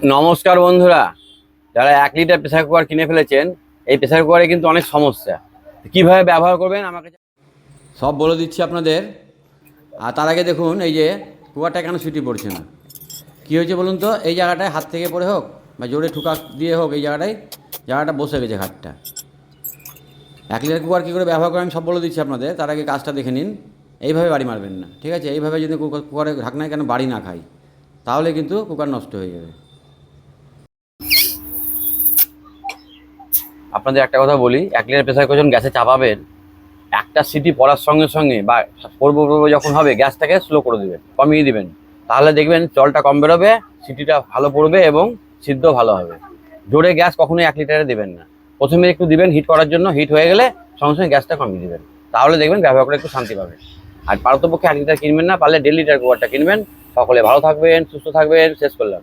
নমস্কার বন্ধুরা, যারা 1 লিটার প্রেসার কুকার কিনে ফেলেছেন, এই প্রেসার কুকারে কিন্তু অনেক সমস্যা। কিভাবে ব্যবহার করবেন আমাকে সব বলে দিচ্ছি আপনাদের। আর তার আগে দেখুন, এই যে কুকারটা কেন সিটি পড়ছে না, কী হয়েছে বলুন তো। এই জায়গাটায় হাত থেকে পড়ে হোক বা জোরে ঠুকা দিয়ে হোক, এই জায়গাটা বসে গেছে ঘাটটা। 1 লিটার কুকার কী করে ব্যবহার করেন সব বলে দিচ্ছি আপনাদের। তার আগে কাজটা দেখে নিন। এইভাবে বাড়ি মারবেন না, ঠিক আছে? এইভাবে যদি কুকারে ঢাকনায় কেন বাড়ি না খাই, তাহলে কিন্তু কুকার নষ্ট হয়ে যাবে। আপনাদের একটা কথা বলি, 1 লিটার প্রেসার কুকার যখন গ্যাসে চাপাবেন, একটা সিটি পড়ার সঙ্গে সঙ্গে বা পড়বো যখন হবে, গ্যাসটাকে স্লো করে দেবেন, কমিয়ে দিবেন। তাহলে দেখবেন জলটা কম বেরোবে, সিটিটা ভালো পড়বে এবং সিদ্ধ ভালো হবে। জোরে গ্যাস কখনোই 1 লিটারে দেবেন না। প্রথমে একটু দিবেন হিট করার জন্য, হিট হয়ে গেলে সঙ্গে সঙ্গে গ্যাসটা কমিয়ে দিবেন। তাহলে দেখবেন ব্যবহার করে একটু শান্তি পাবেন। আর পারতপক্ষে 1 লিটার কিনবেন না, পারলে 1.5 লিটার কুকারটা কিনবেন। সকলে ভালো থাকবেন, সুস্থ থাকবেন। শেষ করলাম।